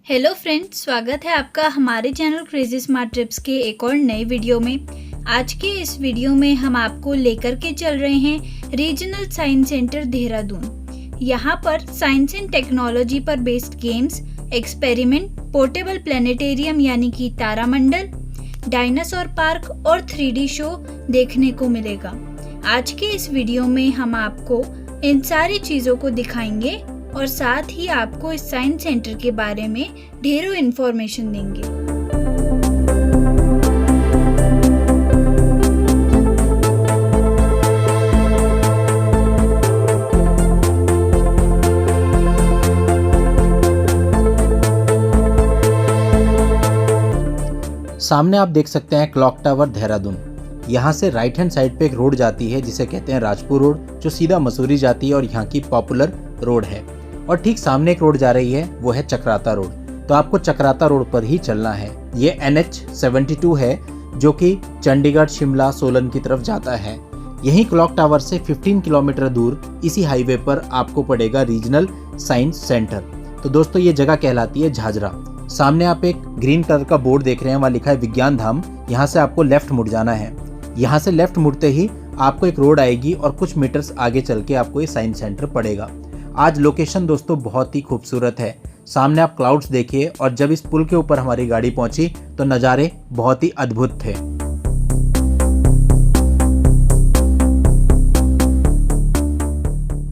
Hello friends, स्वागत है आपका हमारे चैनल क्रेजी स्मार्ट ट्रिप्स के एक और नए वीडियो में। आज के इस वीडियो में हम आपको लेकर के चल रहे हैं रीजनल साइंस सेंटर देहरादून। यहाँ पर साइंस एंड टेक्नोलॉजी पर based games, experiment, portable planetarium यानी कि तारामंडल, डायनासोर पार्क और 3D शो देखने को मिलेगा। आज के इस वीडियो में हम आपको इन सारी चीज़ों को दिखाएंगे और साथ ही आपको इस साइंस सेंटर के बारे में ढेरों इन्फॉर्मेशन देंगे। सामने आप देख सकते हैं क्लॉक टावर देहरादून। यहाँ से राइट हैंड साइड पे एक रोड जाती है जिसे कहते हैं राजपुर रोड, जो सीधा मसूरी जाती है और यहाँ की पॉपुलर रोड है। और ठीक सामने एक रोड जा रही है, वो है चक्राता रोड। तो आपको चक्राता रोड पर ही चलना है। ये NH-72 है जो कि चंडीगढ़, शिमला, सोलन की तरफ जाता है। यहीं क्लॉक टावर से 15 किलोमीटर दूर इसी हाईवे पर आपको पड़ेगा रीजनल साइंस सेंटर। तो दोस्तों, ये जगह कहलाती है झाझरा। सामने आप एक ग्रीन कलर का बोर्ड देख रहे हैं, वहाँ लिखा है विज्ञान धाम। यहाँ से आपको लेफ्ट मुड़ जाना है। यहाँ से लेफ्ट मुड़ते ही आपको एक रोड आएगी और कुछ मीटर्स आगे चल के आपको ये साइंस सेंटर पड़ेगा। आज लोकेशन दोस्तों बहुत ही खूबसूरत है। सामने आप क्लाउड्स देखिए, और जब इस पुल के ऊपर हमारी गाड़ी पहुंची तो नज़ारे बहुत ही अद्भुत थे।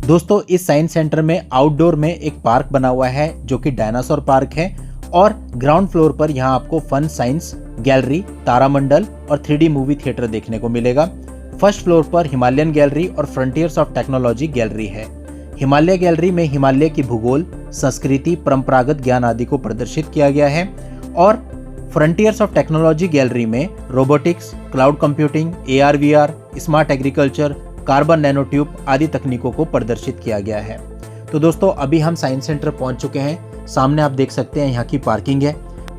दोस्तों, इस साइंस सेंटर में आउटडोर में एक पार्क बना हुआ है जो कि डायनासोर पार्क है, और ग्राउंड फ्लोर पर यहाँ आपको फन साइंस गैलरी, तारामंडल और 3D मूवी थिएटर देखने को मिलेगा। फर्स्ट फ्लोर पर हिमालयन गैलरी और फ्रंटियर्स ऑफ टेक्नोलॉजी गैलरी है। हिमालय गैलरी में हिमालय की भूगोल, संस्कृति, परंपरागत ज्ञान आदि को प्रदर्शित किया गया है, और फ्रंटियर्स ऑफ टेक्नोलॉजी गैलरी में robotics, cloud computing, AR VR, smart agriculture, carbon nano tube आदि तकनीकों को प्रदर्शित किया गया है। तो दोस्तों, अभी हम साइंस सेंटर पहुंच चुके हैं। सामने आप देख सकते हैं यहाँ की पार्किंग है।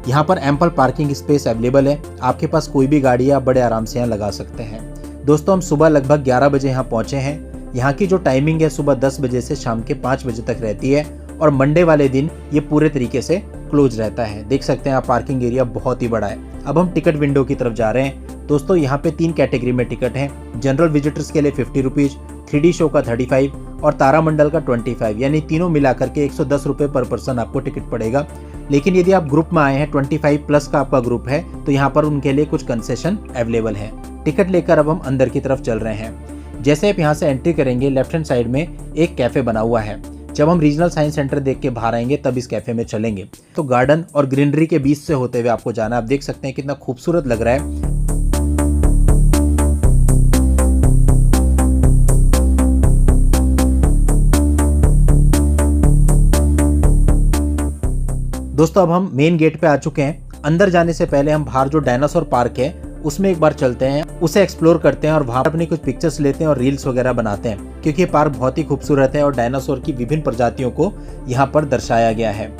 यहाँ पर एम्पल पार्किंग स्पेस अवेलेबल है। आपके पास कोई भी गाड़ी आप बड़े आराम से यहाँ लगा सकते हैं। दोस्तों, हम सुबह लगभग 11 बजे यहाँ पहुँचे हैं। यहाँ की जो टाइमिंग है सुबह 10 बजे से शाम के 5 बजे तक रहती है, और मंडे वाले दिन ये पूरे तरीके से क्लोज रहता है। देख सकते हैं आप, पार्किंग एरिया बहुत ही बड़ा है। अब हम टिकट विंडो की तरफ जा रहे हैं। दोस्तों, यहाँ पे 3 कैटेगरी में टिकट हैं। जनरल विजिटर्स के लिए 50 रुपीज़, 3D शो का 35 और तारामंडल का 25, यानी तीनों मिलाकर के 110 रुपये पर पर्सन आपको टिकट पड़ेगा। लेकिन यदि आप ग्रुप में आए हैं, 25 प्लस का आपका ग्रुप है, तो यहाँ पर उनके लिए कुछ कंसेशन अवेलेबल है। टिकट लेकर अब हम अंदर की तरफ चल रहे हैं। जैसे आप यहाँ से एंट्री करेंगे, लेफ्ट हैंड साइड में एक कैफे बना हुआ है। जब हम रीजनल साइंस सेंटर देख के बाहर आएंगे तब इस कैफे में चलेंगे। तो गार्डन और ग्रीनरी के बीच से होते हुए आपको जाना। आप देख सकते हैं कितना खूबसूरत लग रहा है। दोस्तों, अब हम मेन गेट पे आ चुके हैं। अंदर जाने से पहले हम बाहर जो डायनासोर पार्क है उसमें एक बार चलते हैं, उसे एक्सप्लोर करते हैं और वहाँ अपनी कुछ पिक्चर्स लेते हैं और रील्स वगैरह बनाते हैं, क्योंकि ये पार्क बहुत ही खूबसूरत है और डायनासोर की विभिन्न प्रजातियों को यहाँ पर दर्शाया गया है।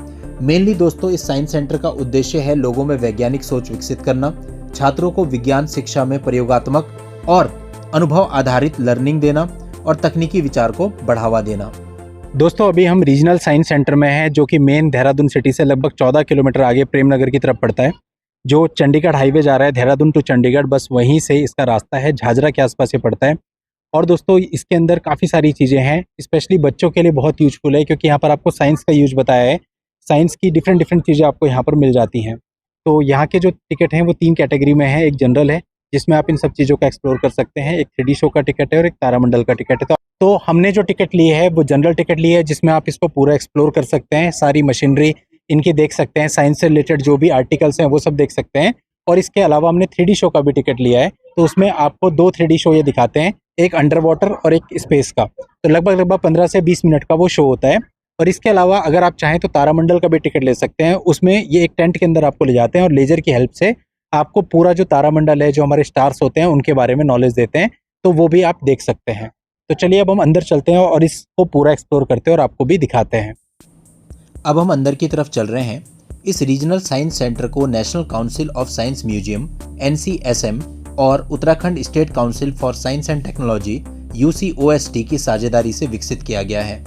मेनली दोस्तों, इस साइंस सेंटर का उद्देश्य है लोगों में वैज्ञानिक सोच विकसित करना, छात्रों को विज्ञान शिक्षा में प्रयोगात्मक और अनुभव आधारित लर्निंग देना और तकनीकी विचार को बढ़ावा देना। दोस्तों, अभी हम रीजनल साइंस सेंटर में हैं, जो कि मेन देहरादून सिटी से लगभग 14 किलोमीटर आगे प्रेमनगर की तरफ पड़ता है। जो चंडीगढ़ हाईवे जा रहा है देहरादून टू चंडीगढ़, बस वहीं से इसका रास्ता है। झाझरा के आसपास ये पड़ता है। और दोस्तों, इसके अंदर काफ़ी सारी चीज़ें हैं, स्पेशली बच्चों के लिए बहुत यूजफुल है, क्योंकि यहाँ पर आपको साइंस का यूज बताया है। साइंस की डिफरेंट चीज़ें आपको यहाँ पर मिल जाती हैं। तो यहाँ के जो टिकट हैं वो 3 कैटेगरी में है। एक जनरल है जिसमें आप इन सब चीज़ों का एक्सप्लोर कर सकते हैं, एक 3D शो का टिकट है और एक तारामंडल का टिकट है। तो हमने जो टिकट ली है वो जनरल टिकट ली है, जिसमें आप इसको पूरा एक्सप्लोर कर सकते हैं, सारी मशीनरी इनकी देख सकते हैं, साइंस से रिलेटेड जो भी आर्टिकल्स हैं वो सब देख सकते हैं। और इसके अलावा हमने 3D शो का भी टिकट लिया है, तो उसमें आपको 2 3D शो ये दिखाते हैं, एक अंडर वाटर और एक स्पेस का। तो लगभग 15 से 20 मिनट का वो शो होता है। और इसके अलावा अगर आप चाहें तो तारामंडल का भी टिकट ले सकते हैं। उसमें ये एक टेंट के अंदर आपको ले जाते हैं और लेजर की हेल्प से आपको पूरा जो तारामंडल है, जो हमारे स्टार्स होते हैं, उनके बारे में नॉलेज देते हैं। तो वो भी आप देख सकते हैं। तो चलिए अब हम अंदर चलते हैं और इसको पूरा एक्सप्लोर करते हैं और आपको भी दिखाते हैं। अब हम अंदर की तरफ चल रहे हैं। इस रीजनल साइंस सेंटर को national council of science museum NCSM और Uttarakhand state council for science and technology UCOST की साझेदारी से विकसित किया गया है।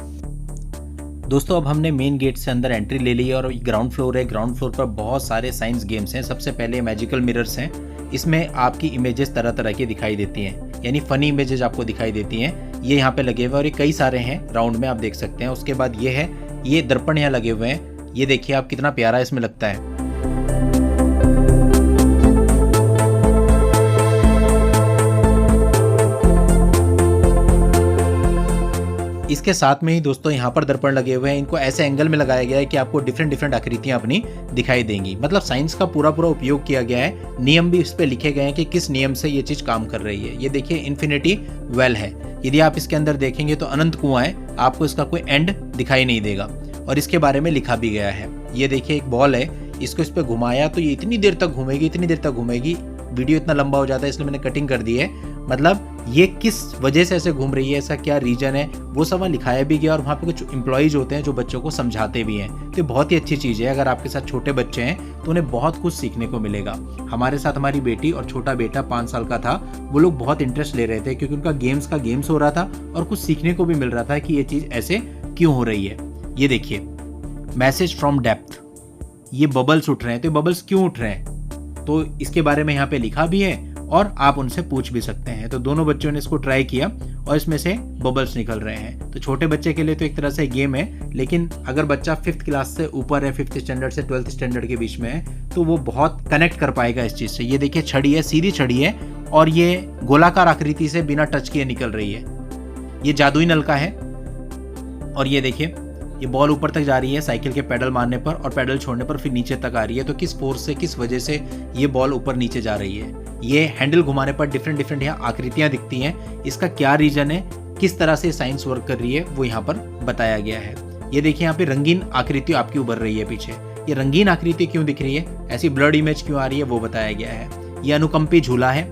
दोस्तों अब हमने मेन गेट से अंदर एंट्री ले ली है और ग्राउंड फ्लोर है। ग्राउंड फ्लोर पर बहुत सारे साइंस गेम्स हैं। सबसे पहले मैजिकल मिरर्स हैं। इसमें आपकी इमेजेस तरह तरह की दिखाई देती हैं, यानी फनी इमेजेस आपको दिखाई देती हैं। ये यहाँ पे लगे हुए हैं और ये कई सारे हैं राउंड में, आप देख सकते हैं। उसके बाद ये है, ये दर्पण यहाँ लगे हुए हैं। ये देखिए आप कितना प्यारा इसमें लगता है। इसके साथ में ही दोस्तों यहाँ पर दर्पण लगे हुए हैं। इनको ऐसे एंगल में लगाया गया है कि आपको डिफरेंट आकृतियां अपनी दिखाई देंगी। मतलब साइंस का पूरा उपयोग किया गया है। नियम भी इस पे लिखे गए हैं कि किस नियम से ये चीज काम कर रही है। ये देखिए इन्फिनिटी वेल है। यदि आप इसके अंदर देखेंगे तो अनंत कुआं है, आपको इसका कोई एंड दिखाई नहीं देगा और इसके बारे में लिखा भी गया है। ये देखिए एक बॉल है, इसको इस पे घुमाया तो ये इतनी देर तक घूमेगी। वीडियो इतना लंबा हो जाता है इसलिए मैंने कटिंग कर दी है। मतलब ये किस वजह से ऐसे घूम रही है, ऐसा क्या रीजन है, वो सब वहाँ लिखाया भी गया और वहाँ पे कुछ एम्प्लॉइज होते हैं जो बच्चों को समझाते भी हैं। तो बहुत ही अच्छी चीज़ है। अगर आपके साथ छोटे बच्चे हैं तो उन्हें बहुत कुछ सीखने को मिलेगा। हमारे साथ हमारी बेटी और छोटा बेटा 5 साल का था, वो लोग बहुत इंटरेस्ट ले रहे थे क्योंकि उनका गेम्स हो रहा था और कुछ सीखने को भी मिल रहा था कि ये चीज़ ऐसे क्यों हो रही है। ये देखिए मैसेज फ्रॉम डेप्थ, ये बबल्स उठ रहे हैं। तो ये बबल्स क्यों उठ रहे हैं तो इसके बारे में यहाँ पे लिखा भी है और आप उनसे पूछ भी सकते हैं। तो दोनों बच्चों ने इसको ट्राई किया और इसमें से बबल्स निकल रहे हैं। तो छोटे बच्चे के लिए तो एक तरह से गेम है, लेकिन अगर बच्चा 5th क्लास से ऊपर है, 5th स्टैंडर्ड से 12th स्टैंडर्ड के बीच में है, तो वो बहुत कनेक्ट कर पाएगा इस चीज़ से। ये देखिए छड़ी है, सीधी छड़ी है और ये गोलाकार आकृति से बिना टच किए निकल रही है। ये जादुई नलका है और ये देखिए ये बॉल ऊपर तक जा रही है साइकिल के पैडल मारने पर और पैडल छोड़ने पर फिर नीचे तक आ रही है। तो किस फोर्स से, किस वजह से ये बॉल ऊपर नीचे जा रही है। ये हैंडल घुमाने पर डिफरेंट यहाँ आकृतियां दिखती हैं। इसका क्या रीजन है, किस तरह से साइंस वर्क कर रही है, वो यहाँ पर बताया गया है। ये देखिए यहाँ पे रंगीन आकृति आपकी उभर रही है पीछे। ये रंगीन आकृति क्यों दिख रही है, ऐसी ब्लर्ड इमेज क्यों आ रही है, वो बताया गया है। ये अनुकंपी झूला है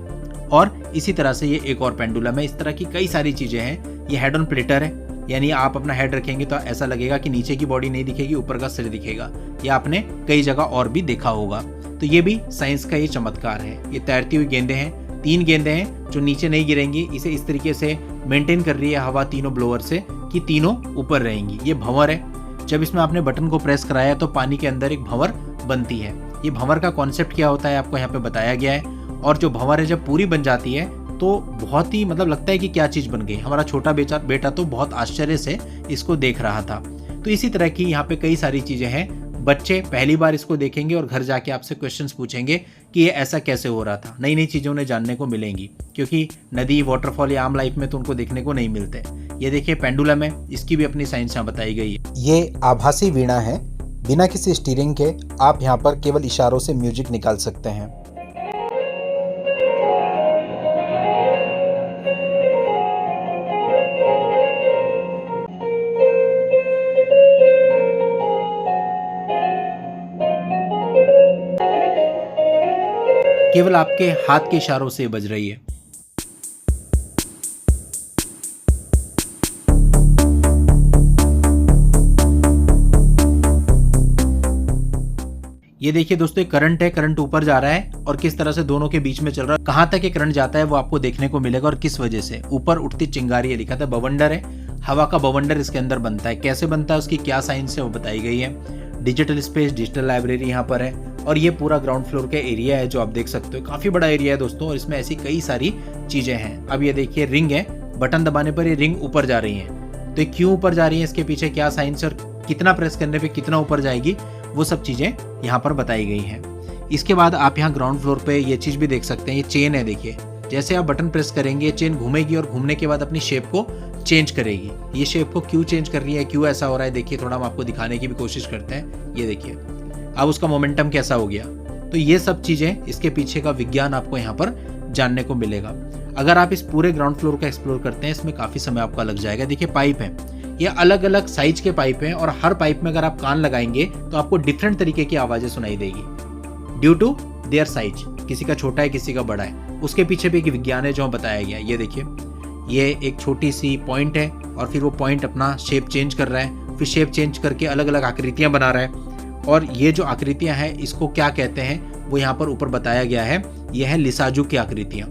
और इसी तरह से ये एक और पेंडुलम है। इस तरह की कई सारी चीजें हैं। ये हेड ऑन प्लेटर है, यानी आप अपना हेड रखेंगे तो ऐसा लगेगा कि नीचे की बॉडी नहीं दिखेगी, ऊपर का सिर दिखेगा। ये आपने कई जगह और भी देखा होगा। तो ये भी साइंस का ये चमत्कार है। ये तैरती हुई गेंदें हैं, 3 गेंदें हैं जो नीचे नहीं गिरेंगी। इसे इस तरीके से मेंटेन कर रही है हवा तीनों ब्लोअर से कि तीनों ऊपर रहेंगी। ये भंवर है, जब इसमें आपने बटन को प्रेस कराया तो पानी के अंदर एक भंवर बनती है। ये भंवर का कॉन्सेप्ट क्या होता है आपको यहाँ पे बताया गया है। और जो भंवर है जब पूरी बन जाती है तो बहुत ही मतलब लगता है कि क्या चीज बन गई। हमारा छोटा बेटा तो बहुत आश्चर्य से इसको देख रहा था। तो इसी तरह की यहाँ पे कई सारी चीजें हैं। बच्चे पहली बार इसको देखेंगे और घर जाके आपसे क्वेश्चंस पूछेंगे कि ये ऐसा कैसे हो रहा था। नई नई चीजें उन्हें जानने को मिलेंगी क्योंकि नदी, वाटरफॉल या आम लाइफ में तो उनको देखने को नहीं मिलते। ये देखिए पेंडुलम है, इसकी भी अपनी साइंस यहाँ बताई गई है। ये आभासी वीणा है। बिना किसी स्टीयरिंग के आप यहाँ पर केवल इशारों से म्यूजिक निकाल सकते हैं। केवल आपके हाथ के इशारों से बज रही है। ये देखिए दोस्तों करंट है, करंट ऊपर जा रहा है और किस तरह से दोनों के बीच में चल रहा है। कहां तक ये करंट जाता है वो आपको देखने को मिलेगा और किस वजह से। ऊपर उठती चिंगारी है, लिखा था बवंडर है, हवा का बवंडर इसके अंदर बनता है। कैसे बनता है, उसकी क्या साइंस है वो बताई गई है। डिजिटल स्पेस, डिजिटल लाइब्रेरी यहाँ पर है और ये पूरा ग्राउंड फ्लोर का एरिया है जो आप देख सकते हो। काफी बड़ा एरिया है दोस्तों और इसमें ऐसी कई सारी चीजें हैं। अब ये देखिए रिंग है, बटन दबाने पर ये रिंग ऊपर जा रही है। तो क्यों ऊपर जा रही है, इसके पीछे क्या साइंस और कितना प्रेस करने पे कितना ऊपर जाएगी, वो सब चीजें यहाँ पर बताई गई हैं। इसके बाद आप यहाँ ग्राउंड फ्लोर पे ये चीज भी देख सकते हैं। ये चेन है, देखिए जैसे आप बटन प्रेस करेंगे चेन घूमेगी और घूमने के बाद अपनी शेप को चेंज करेगी। ये शेप को क्यों चेंज कर रही है, क्यों ऐसा हो रहा है, देखिए थोड़ा हम आपको दिखाने की भी कोशिश करते हैं। ये देखिए अब उसका मोमेंटम कैसा हो गया। तो ये सब चीजें, इसके पीछे का विज्ञान आपको यहाँ पर जानने को मिलेगा। अगर आप इस पूरे ग्राउंड फ्लोर का एक्सप्लोर करते हैं इसमें काफी समय आपका लग जाएगा। देखिए पाइप है, ये अलग अलग साइज के पाइप हैं और हर पाइप में अगर आप कान लगाएंगे तो आपको डिफरेंट तरीके की आवाजें सुनाई देगी ड्यू टू देयर साइज। किसी का छोटा है, किसी का बड़ा है। उसके पीछे भी एक विज्ञान है जो बताया गया। ये देखिए ये एक छोटी सी पॉइंट है और फिर वो पॉइंट अपना शेप चेंज कर रहा है, फिर शेप चेंज करके अलग अलग आकृतियां बना रहा है। और ये जो आकृतियां हैं इसको क्या कहते हैं वो यहाँ पर ऊपर बताया गया है। ये है लिसाजू की आकृतियां।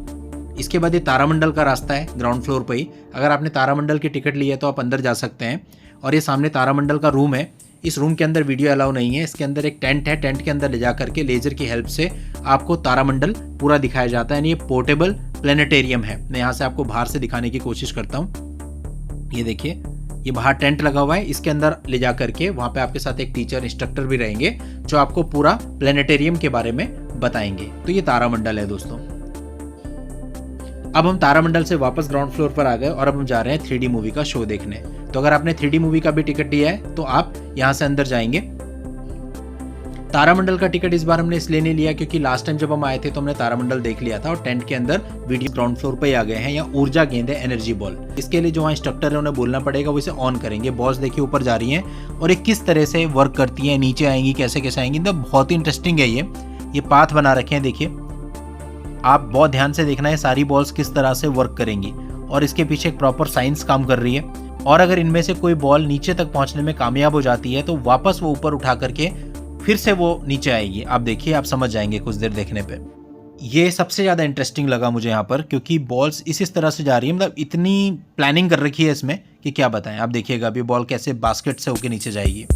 इसके बाद ये तारामंडल का रास्ता है ग्राउंड फ्लोर पर ही। अगर आपने तारामंडल की टिकट ली है तो आप अंदर जा सकते हैं और ये सामने तारामंडल का रूम है। इस रूम के अंदर वीडियो अलाउ नहीं है। इसके अंदर एक टेंट है, टेंट के अंदर ले जा करके लेजर की हेल्प से आपको तारामंडल पूरा दिखाया जाता है। यानी ये पोर्टेबल प्लेनेटेरियम है। मैं यहाँ से आपको बाहर से दिखाने की कोशिश करता हूँ। ये देखिए, ये बाहर टेंट लगा हुआ है, इसके अंदर ले जा करके वहाँ पे आपके साथ एक टीचर इंस्ट्रक्टर भी रहेंगे जो आपको पूरा प्लेनेटेरियम के बारे में बताएंगे। तो ये तारामंडल है दोस्तों। अब हम तारामंडल से वापस ग्राउंड फ्लोर पर आ गए और अब हम जा रहे हैं 3D मूवी का शो देखने। तो अगर आपने 3D मूवी का भी टिकट लिया है तो आप यहाँ से अंदर जाएंगे। तारामंडल का टिकट इस बार हमने इसलिए नहीं लिया क्योंकि लास्ट टाइम जब हम आए थे तो हमने तारामंडल देख लिया था और टेंट के अंदर वीडियो ग्राउंड फ्लोर पे आ गए हैं। यहाँ ऊर्जा गेंद है, एनर्जी बॉल। इसके लिए जो वहाँ इंस्ट्रक्टर है उन्हें बोलना पड़ेगा, वो इसे ऑन करेंगे। बॉल्स देखिए ऊपर जा रही हैं और ये किस तरह से वर्क करती हैं, नीचे आएंगी, कैसे कैसे आएंगी। तो बहुत ही इंटरेस्टिंग है। ये पाथ बना रखे हैं, देखिए आप बहुत ध्यान से देखना है सारी बॉल्स किस तरह से वर्क करेंगी और इसके पीछे एक प्रॉपर साइंस काम कर रही है। और अगर इनमें से कोई बॉल नीचे तक पहुंचने में कामयाब हो जाती है तो वापस वो ऊपर उठा करके फिर से वो नीचे आएगी। आप देखिए, आप समझ जाएंगे कुछ देर देखने पे। ये सबसे ज़्यादा इंटरेस्टिंग लगा मुझे यहाँ पर, क्योंकि बॉल्स इस तरह से जा रही है, मतलब इतनी प्लानिंग कर रखी है इसमें कि क्या बताएं। आप देखिएगा अभी बॉल कैसे बास्केट से होके नीचे जाएगी।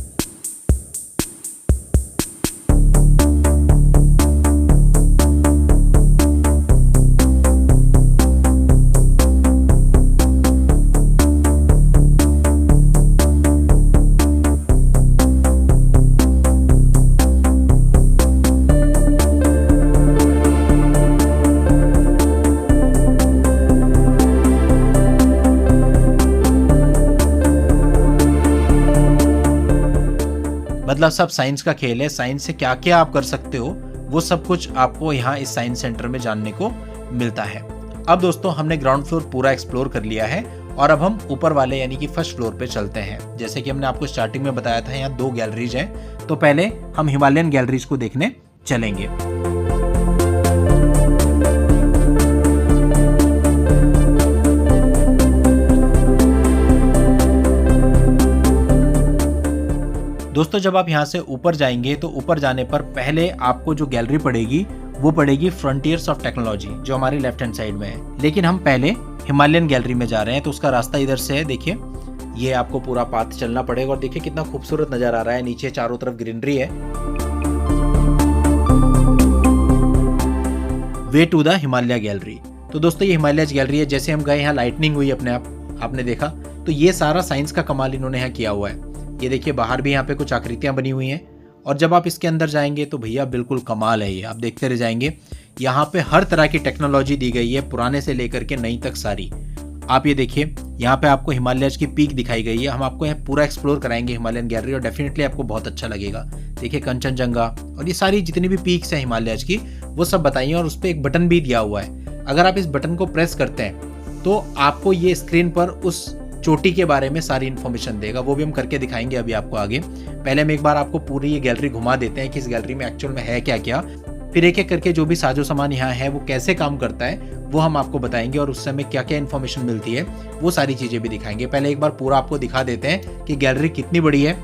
मतलब सब साइंस का खेल है। साइंस से क्या क्या आप कर सकते हो वो सब कुछ आपको यहाँ इस साइंस सेंटर में जानने को मिलता है। अब दोस्तों हमने ग्राउंड फ्लोर पूरा एक्सप्लोर कर लिया है और अब हम ऊपर वाले यानी कि फर्स्ट फ्लोर पे चलते हैं। जैसे कि हमने आपको स्टार्टिंग में बताया था, यहाँ 2 गैलरीज हैं। तो पहले हम हिमालयन गैलरीज को देखने चलेंगे। दोस्तों जब आप यहाँ से ऊपर जाएंगे तो ऊपर जाने पर पहले आपको जो गैलरी पड़ेगी वो पड़ेगी फ्रंटियर्स ऑफ टेक्नोलॉजी, जो हमारे लेफ्ट हैंड साइड में है। लेकिन हम पहले हिमालयन गैलरी में जा रहे हैं तो उसका रास्ता इधर से है। देखिए ये आपको पूरा पाथ चलना पड़ेगा और देखिए कितना खूबसूरत नजर आ रहा है। नीचे चारों तरफ ग्रीनरी है। Way to the Himalaya gallery. तो दोस्तों ये हिमालय गैलरी है। जैसे हम गए यहाँ लाइटनिंग हुई अपने आप, आपने देखा। तो ये सारा साइंस का कमाल इन्होंने यहाँ किया हुआ है। ये देखिए बाहर भी यहाँ पे कुछ आकृतियां बनी हुई हैं और जब आप इसके अंदर जाएंगे तो भैया बिल्कुल कमाल है। ये आप देखते रह जाएंगे। यहाँ पे हर तरह की टेक्नोलॉजी दी गई है, पुराने से लेकर के नई तक सारी। आप ये देखिए यहाँ पे आपको हिमालय की पीक दिखाई गई है। हम आपको यहाँ पूरा एक्सप्लोर कराएंगे हिमालयन गैलरी और डेफिनेटली आपको बहुत अच्छा लगेगा। देखिए कंचनजंगा और ये सारी जितनी भी पीक्स हैं हिमालय की वो सब बताइए। और उस पर एक बटन भी दिया हुआ है। अगर आप इस बटन को प्रेस करते हैं तो आपको ये स्क्रीन पर उस चोटी के बारे में सारी इन्फॉर्मेशन देगा। वो भी हम करके दिखाएंगे अभी आपको आगे। पहले हम एक बार आपको पूरी ये गैलरी घुमा देते हैं कि इस गैलरी में एक्चुअल में है क्या क्या। फिर एक एक करके जो भी साजो सामान यहाँ है वो कैसे काम करता है वो हम आपको बताएंगे और उस समय क्या क्या इन्फॉर्मेशन मिलती है वो सारी चीजें भी दिखाएंगे। पहले एक बार पूरा आपको दिखा देते हैं कि गैलरी कितनी बड़ी है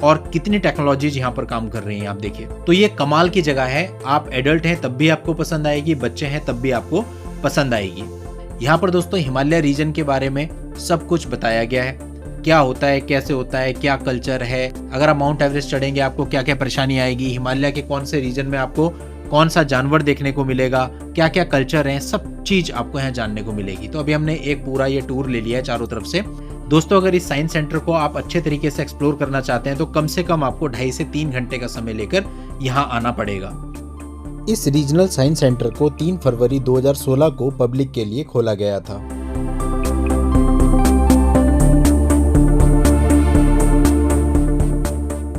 और कितनी टेक्नोलॉजीज यहाँ पर काम कर रही हैं। आप देखिए तो ये कमाल की जगह है। आप एडल्ट हैं तब भी आपको पसंद आएगी, बच्चे हैं तब भी आपको पसंद आएगी। यहाँ पर दोस्तों हिमालय रीजन के बारे में सब कुछ बताया गया है। क्या होता है, कैसे होता है, क्या कल्चर है, अगर आप माउंट एवरेस्ट चढ़ेंगे आपको क्या क्या परेशानी आएगी, हिमालय के कौन से रीजन में आपको कौन सा जानवर देखने को मिलेगा, क्या क्या कल्चर है, सब चीज आपको यहाँ जानने को मिलेगी। तो अभी हमने एक पूरा ये टूर ले लिया है चारों तरफ से। दोस्तों अगर इस साइंस सेंटर को आप अच्छे तरीके से एक्सप्लोर करना चाहते हैं तो कम से कम आपको 2.5 से 3 घंटे का समय लेकर यहाँ आना पड़ेगा। इस रीजनल साइंस सेंटर को 3 फरवरी 2016 को पब्लिक के लिए खोला गया था।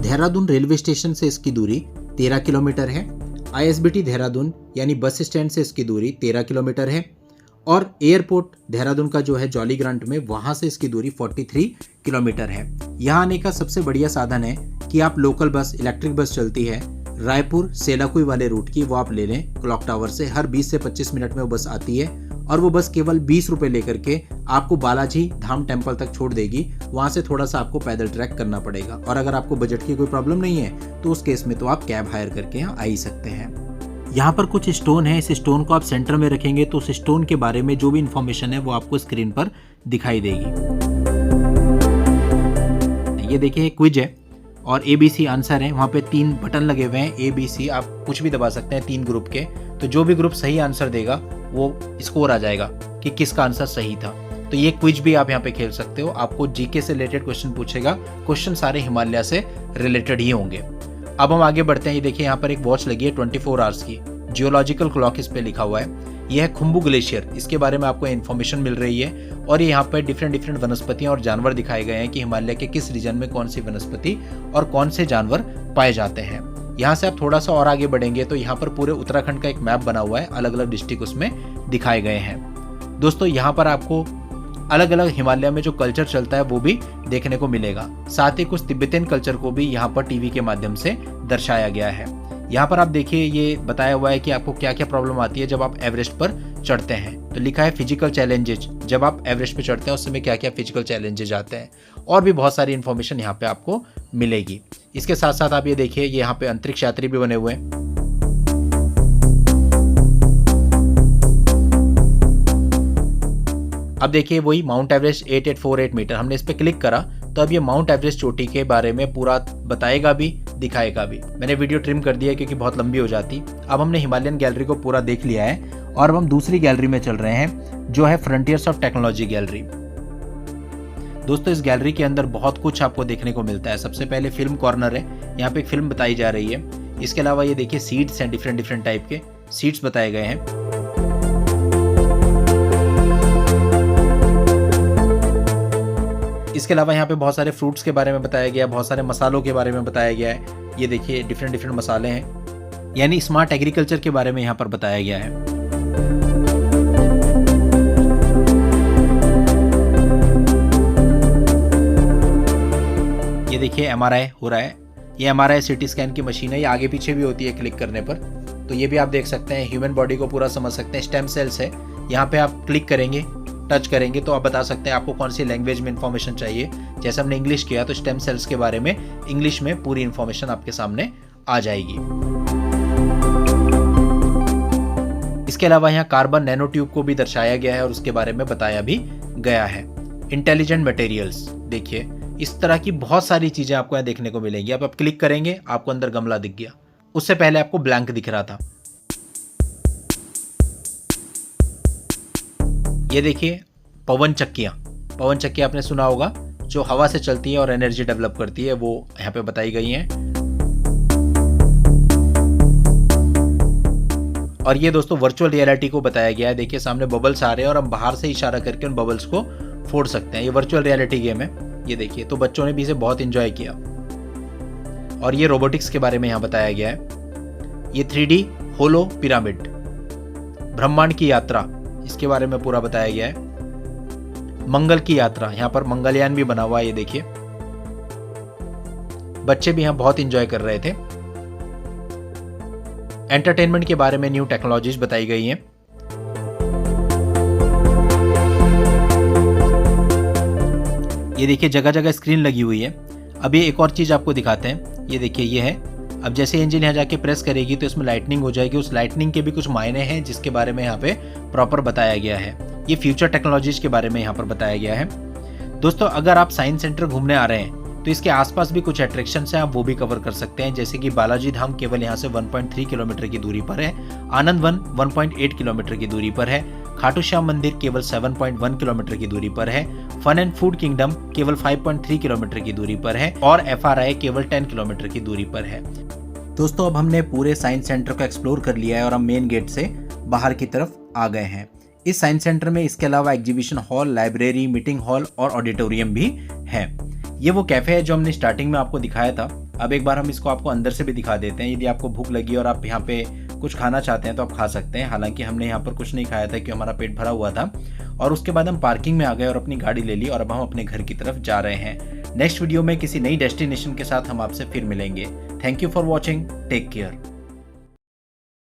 देहरादून रेलवे स्टेशन से इसकी दूरी 13 किलोमीटर है। ISBT देहरादून यानी बस स्टैंड से इसकी दूरी 13 किलोमीटर है और एयरपोर्ट देहरादून का जो है जॉली ग्रांट में, वहां से इसकी दूरी 43 किलोमीटर है। यहाँ आने का सबसे बढ़िया साधन है कि आप लोकल बस, इलेक्ट्रिक बस चलती है रायपुर सेलाकुई वाले रूट की, वो आप ले लें क्लॉक टावर से। हर 20 से 25 मिनट में वो बस आती है और वो बस केवल 20 रुपए लेकर के आपको बालाजी धाम टेम्पल तक छोड़ देगी। वहां से थोड़ा सा आपको पैदल ट्रैक करना पड़ेगा और अगर आपको बजट की कोई प्रॉब्लम नहीं है तो उस केस में तो आप कैब हायर करके यहाँ आ ही सकते हैं। यहाँ पर कुछ स्टोन है, इस स्टोन को आप सेंटर में रखेंगे तो उस स्टोन के बारे में जो भी इंफॉर्मेशन है वो आपको स्क्रीन पर दिखाई देगी। ये देखिए क्विज है और ABC आंसर है। वहाँ पे 3 बटन लगे हुए हैं, ABC आप कुछ भी दबा सकते हैं 3 ग्रुप के। तो जो भी ग्रुप सही आंसर देगा वो स्कोर आ जाएगा कि किसका आंसर सही था। तो ये क्विज भी आप यहाँ पे खेल सकते हो। आपको जीके से रिलेटेड क्वेश्चन पूछेगा, क्वेश्चन सारे हिमालय से रिलेटेड ही होंगे। अब हम आगे बढ़ते हैं। ये देखिए यहाँ पर एक वॉच लगी है 24 आवर्स की, जियोलॉजिकल क्लॉक इस पे लिखा हुआ है। यह है खुम्बू ग्लेशियर, इसके बारे में आपको इन्फॉर्मेशन मिल रही है। और ये यहाँ पे डिफरेंट वनस्पतियां और जानवर दिखाए गए हैं कि हिमालय के किस रीजन में कौन सी वनस्पति और कौन से जानवर पाए जाते हैं। यहाँ से आप थोड़ा सा और आगे बढ़ेंगे तो यहाँ पर पूरे उत्तराखंड का एक मैप बना हुआ है, अलग अलग डिस्ट्रिक्ट उसमें दिखाए गए हैं। दोस्तों यहाँ पर आपको अलग अलग हिमालय में जो कल्चर चलता है वो भी देखने को मिलेगा। साथ ही कुछ तिब्बतियन कल्चर को भी यहाँ पर टीवी के माध्यम से दर्शाया गया है। यहाँ पर आप देखिए ये बताया हुआ है कि आपको क्या क्या प्रॉब्लम आती है जब आप एवरेस्ट पर चढ़ते हैं। तो लिखा है फिजिकल चैलेंजेज, जब आप एवरेस्ट पे चढ़ते हैं उस समय क्या क्या फिजिकल चैलेंजेज आते हैं। और भी बहुत सारी इन्फॉर्मेशन यहाँ पे आपको मिलेगी। इसके साथ साथ आप ये देखिए यहाँ पे अंतरिक्ष यात्री भी बने हुए हैं। अब देखिए वही माउंट एवरेस्ट 8848 मीटर, हमने इस पे क्लिक करा तो अब ये माउंट एवरेस्ट चोटी के बारे में पूरा बताएगा भी दिखाएगा भी। मैंने वीडियो ट्रिम कर दिया क्योंकि बहुत लंबी हो जाती। अब हमने हिमालयन गैलरी को पूरा देख लिया है और अब हम दूसरी गैलरी में चल रहे हैं जो है फ्रंटियर्स ऑफ टेक्नोलॉजी गैलरी। दोस्तों इस गैलरी के अंदर बहुत कुछ आपको देखने को मिलता है। सबसे पहले फिल्म कॉर्नर है, यहाँ पे एक फिल्म बताई जा रही है। इसके अलावा ये देखिए सीट्स हैं, डिफरेंट टाइप के सीट्स बताए गए हैं। इसके अलावा यहाँ पे बहुत सारे फ्रूट्स के बारे में बताया गया, बहुत सारे मसालों के बारे में बताया गया है। ये देखिए डिफरेंट मसाले हैं, यानी स्मार्ट एग्रीकल्चर के बारे में यहाँ पर बताया गया है। ये देखिए MRI हो रहा है। ये MRI CT स्कैन की मशीन है, ये आगे पीछे भी होती है क्लिक करने पर। तो ये भी आप देख सकते हैं, ह्यूमन बॉडी को पूरा समझ सकते हैं। स्टेम सेल्स है, यहाँ पे आप क्लिक करेंगे, टच करेंगे तो आप बता सकते हैं आपको कौन सी लैंग्वेज में इन्फॉर्मेशन चाहिए। जैसे हमने इंग्लिश किया तो स्टेम सेल्स के बारे में इंग्लिश में पूरी इन्फॉर्मेशन आपके सामने आ जाएगी। इसके अलावा यहाँ कार्बन नैनो ट्यूब को भी दर्शाया गया है और उसके बारे में बताया भी गया है। इंटेलिजेंट मटेरियल्स, देखिए इस तरह की बहुत सारी चीजें आपको यहाँ देखने को मिलेंगी। आप क्लिक करेंगे आपको अंदर गमला दिख गया, उससे पहले आपको ब्लैंक दिख रहा था। ये देखिए पवन चक्कियां आपने सुना होगा, जो हवा से चलती है और एनर्जी डेवलप करती है, वो यहाँ पे बताई गई हैं। और ये दोस्तों वर्चुअल रियलिटी को बताया गया है। देखिए सामने बबल्स आ रहे हैं और हम बाहर से इशारा करके उन बबल्स को फोड़ सकते हैं। ये वर्चुअल रियलिटी गेम है, ये देखिए। तो बच्चों ने भी इसे बहुत एंजॉय किया। और ये रोबोटिक्स के बारे में यहाँ बताया गया है। ये 3D होलो पिरामिड, ब्रह्मांड की यात्रा, इसके बारे में पूरा बताया गया है। मंगल की यात्रा, यहाँ पर मंगलयान भी बना हुआ है, ये देखिए। बच्चे भी यहाँ बहुत एंजॉय कर रहे थे। एंटरटेनमेंट के बारे में न्यू टेक्नोलॉजीज बताई गई हैं। ये देखिए जगह जगह स्क्रीन लगी हुई है। अब ये एक और चीज आपको दिखाते हैं, ये देखिए ये है। अब जैसे एंजिन यहाँ जाके प्रेस करेगी तो इसमें लाइटनिंग हो जाएगी। उस लाइटनिंग के भी कुछ मायने हैं जिसके बारे में यहाँ पे प्रॉपर बताया गया है। ये फ्यूचर टेक्नोलॉजीज के बारे में यहाँ पर बताया गया है। दोस्तों अगर आप साइंस सेंटर घूमने आ रहे हैं तो इसके आसपास भी कुछ अट्रैक्शंस हैं, आप वो भी कवर कर सकते हैं। जैसे कि बालाजी धाम केवल यहाँ से 1.3 किलोमीटर की दूरी पर है, आनंद वन 1.8 किलोमीटर की दूरी पर है, खाटू श्याम मंदिर केवल 7.1 किलोमीटर की दूरी पर है, फन एंड फूड किंगडम केवल 5.3 किलोमीटर की दूरी पर है और FRI केवल 10 किलोमीटर की दूरी पर है। दोस्तों अब हमने पूरे साइंस सेंटर को एक्सप्लोर कर लिया है और हम मेन गेट से बाहर की तरफ आ गए हैं। इस साइंस सेंटर में इसके अलावा exhibition hall, library, meeting hall और ऑडिटोरियम भी है। ये वो कैफे है जो हमने स्टार्टिंग में आपको दिखाया था। अब एक बार हम इसको आपको अंदर से भी दिखा देते हैं। यदि आपको भूख लगी और आप यहाँ पे कुछ खाना चाहते हैं तो आप खा सकते हैं। हालांकि हमने यहाँ पर कुछ नहीं खाया था क्योंकि हमारा पेट भरा हुआ था। और उसके बाद हम पार्किंग में आ गए और अपनी गाड़ी ले ली और अब हम अपने घर की तरफ जा रहे हैं। नेक्स्ट वीडियो में किसी नई डेस्टिनेशन के साथ हम आपसे फिर मिलेंगे। Thank you for watching, take care.